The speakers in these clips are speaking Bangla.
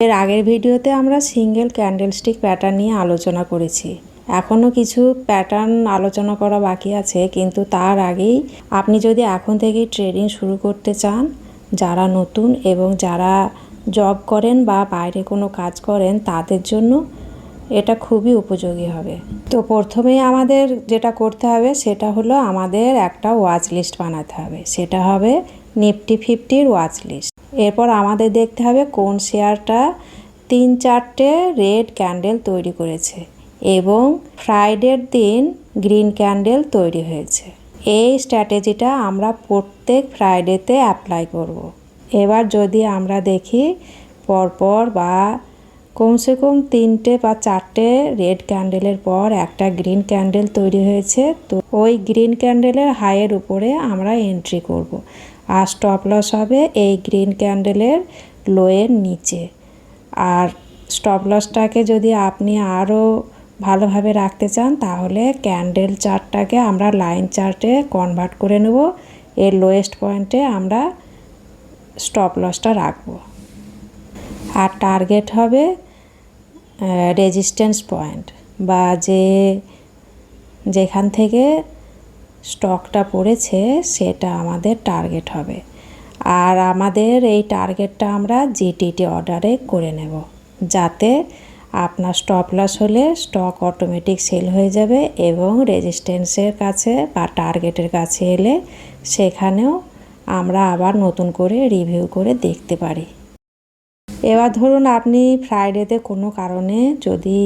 এর আগের ভিডিওতে আমরা সিঙ্গেল ক্যান্ডেলস্টিক প্যাটার্ন নিয়ে আলোচনা করেছি। এখনও কিছু প্যাটার্ন আলোচনা করা বাকি আছে, কিন্তু তার আগেই আপনি যদি এখন থেকেই ট্রেডিং শুরু করতে চান, যারা নতুন এবং যারা জব করেন বা বাইরে কোনো কাজ করেন তাদের জন্য এটা খুবই উপযোগী হবে। তো প্রথমেই আমাদের যেটা করতে হবে সেটা হলো আমাদের একটা ওয়াচ লিস্ট বানাতে হবে। সেটা হবে নিফটি 50-র ওয়াচ লিস্ট। এরপর আমাদের দেখতে হবে কোন শেয়ারটা 3-4টে রেড ক্যান্ডেল তৈরি করেছে এবং ফ্রাইডের দিন গ্রিন ক্যান্ডেল তৈরি হয়েছে। এই স্ট্র্যাটেজিটা আমরা প্রত্যেক ফ্রাইডেতে অ্যাপ্লাই করব। এবার যদি আমরা দেখি পরপর বা কমসে কম 3টে বা 4টে রেড ক্যান্ডেলের পর একটা গ্রিন ক্যান্ডেল তৈরি হয়েছে, তো ওই গ্রিন ক্যান্ডেলের হাইয়ের উপরে আমরা এন্ট্রি করব। আর স্টপ লস হবে এই গ্রিন ক্যান্ডেলের লোয়ের নিচে। আর স্টপ লসটাকে যদি আপনি আরও ভালোভাবে রাখতে চান তাহলে ক্যান্ডেল চার্টটাকে আমরা লাইন চার্টে কনভার্ট করে নেব। এর লোয়েস্ট পয়েন্টে আমরা স্টপ লসটা রাখব। আর টার্গেট হবে রেজিস্ট্যান্স পয়েন্ট বা যেখান থেকে স্টকটা পড়েছে সেটা আমাদের টার্গেট হবে। আর আমাদের এই টার্গেটটা আমরা জিটিটি অর্ডারে করে নেব, যাতে আপনার স্টপ লস হলে স্টক অটোমেটিক সেল হয়ে যাবে এবং রেজিস্ট্যান্সের কাছে বা টার্গেটের কাছে এলে সেখানেও আমরা আবার নতুন করে রিভিউ করে দেখতে পারি। এবার ধরুন আপনি ফ্রাইডেতে কোনো কারণে যদি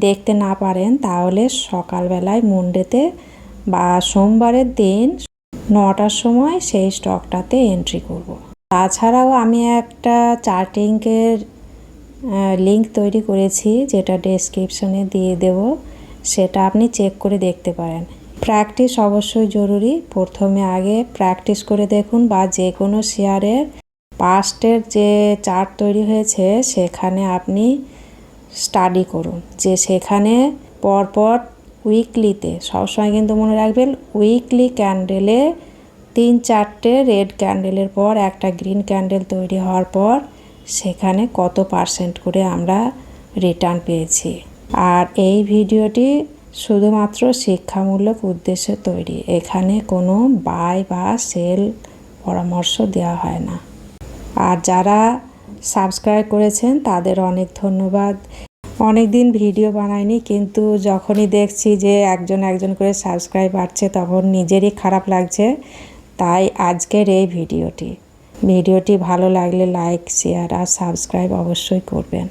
দেখতে না পারেন তাহলে সকালবেলায় মন্ডেতে বা সোমবারের দিন 9টার সময় সেই স্টকটাতে এন্ট্রি করব। তাছাড়াও আমি একটা চার্টিংয়ের লিঙ্ক তৈরি করেছি, যেটা ডেসক্রিপশনে দিয়ে দেব, সেটা আপনি চেক করে দেখতে পারেন। প্র্যাকটিস অবশ্যই জরুরি। প্রথমে আগে প্র্যাকটিস করে দেখুন বা যে কোনো শেয়ারের পাস্টের যে চার্ট তৈরি হয়েছে সেখানে আপনি স্টাডি করুন, যে সেখানে পরপর উইকলিতে সবসময় কিন্তু মনে রাখবেন উইকলি ক্যান্ডেলে 3-4টে রেড ক্যান্ডেলের পর একটা গ্রিন ক্যান্ডেল তৈরি হওয়ার পর সেখানে কত পার্সেন্ট করে আমরা রিটার্ন পেয়েছি। আর এই ভিডিওটি শুধুমাত্র শিক্ষামূলক উদ্দেশ্যে তৈরি। এখানে কোনো বাই বা সেল পরামর্শ দেওয়া হয় না। আর যারা সাবস্ক্রাইব করেছেন তাদের অনেক ধন্যবাদ। অনেক দিন ভিডিও বানাইনি, কিন্তু যখনই দেখছি যে একজন করে সাবস্ক্রাইব বাড়ছে তখন নিজেরই খারাপ লাগছে। তাই আজকের এই ভিডিওটি ভালো লাগলে লাইক, শেয়ার আর সাবস্ক্রাইব অবশ্যই করবেন।